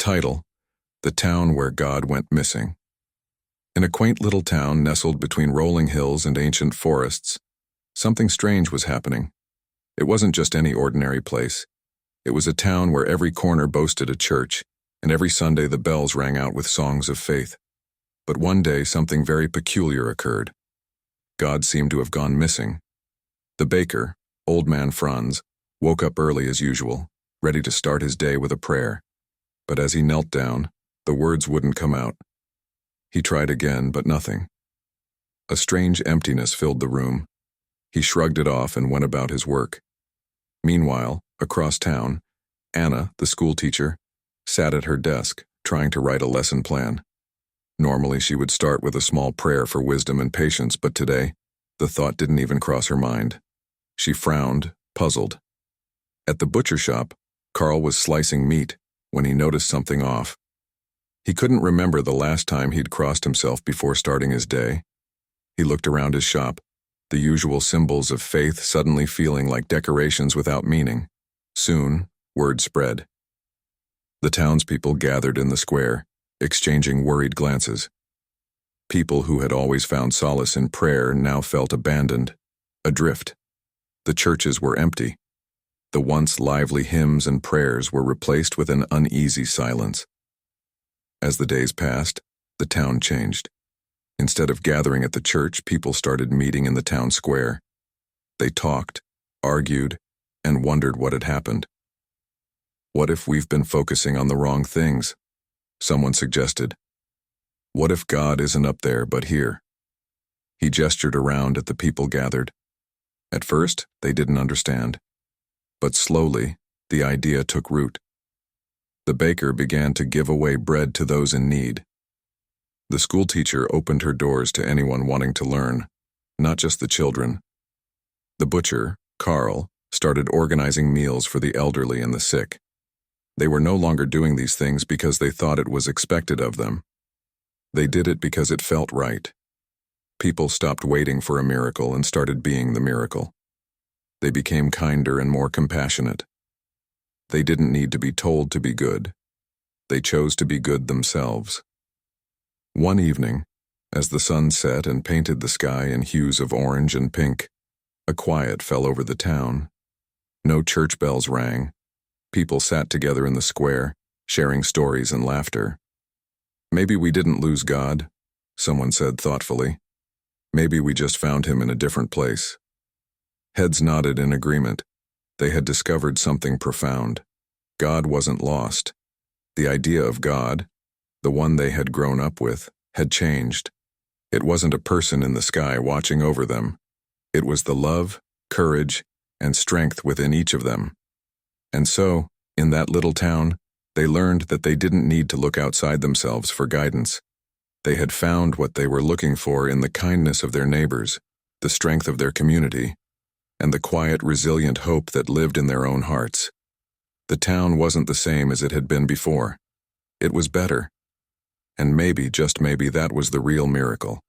Title: The Town Where God Went Missing. In a quaint little town nestled between rolling hills and ancient forests, something strange was happening. It wasn't just any ordinary place. It was a town where every corner boasted a church, and every Sunday the bells rang out with songs of faith. But one day something very peculiar occurred. God seemed to have gone missing. The baker, old man Franz, woke up early as usual, ready to start his day with a prayer. But as he knelt down, the words wouldn't come out. He tried again, but nothing. A strange emptiness filled the room. He shrugged it off and went about his work. Meanwhile, across town, Anna, the schoolteacher, sat at her desk, trying to write a lesson plan. Normally she would start with a small prayer for wisdom and patience, but today, the thought didn't even cross her mind. She frowned, puzzled. At the butcher shop, Carl was slicing meat when he noticed something off. He couldn't remember the last time he'd crossed himself before starting his day. He looked around his shop, the usual symbols of faith suddenly feeling like decorations without meaning. Soon, word spread. The townspeople gathered in the square, exchanging worried glances. People who had always found solace in prayer now felt abandoned, adrift. The churches were empty. The once lively hymns and prayers were replaced with an uneasy silence. As the days passed, the town changed. Instead of gathering at the church, people started meeting in the town square. They talked, argued, and wondered what had happened. "What if we've been focusing on the wrong things?" someone suggested. "What if God isn't up there but here?" He gestured around at the people gathered. At first, they didn't understand. But slowly, the idea took root. The baker began to give away bread to those in need. The schoolteacher opened her doors to anyone wanting to learn, not just the children. The butcher, Carl, started organizing meals for the elderly and the sick. They were no longer doing these things because they thought it was expected of them. They did it because it felt right. People stopped waiting for a miracle and started being the miracle. They became kinder and more compassionate. They didn't need to be told to be good. They chose to be good themselves. One evening, as the sun set and painted the sky in hues of orange and pink, a quiet fell over the town. No church bells rang. People sat together in the square, sharing stories and laughter. "Maybe we didn't lose God," someone said thoughtfully. "Maybe we just found him in a different place." Heads nodded in agreement. They had discovered something profound. God wasn't lost. The idea of God, the one they had grown up with, had changed. It wasn't a person in the sky watching over them. It was the love, courage, and strength within each of them. And so, in that little town, they learned that they didn't need to look outside themselves for guidance. They had found what they were looking for in the kindness of their neighbors, the strength of their community, and the quiet, resilient hope that lived in their own hearts. The town wasn't the same as it had been before. It was better. And maybe, just maybe, that was the real miracle.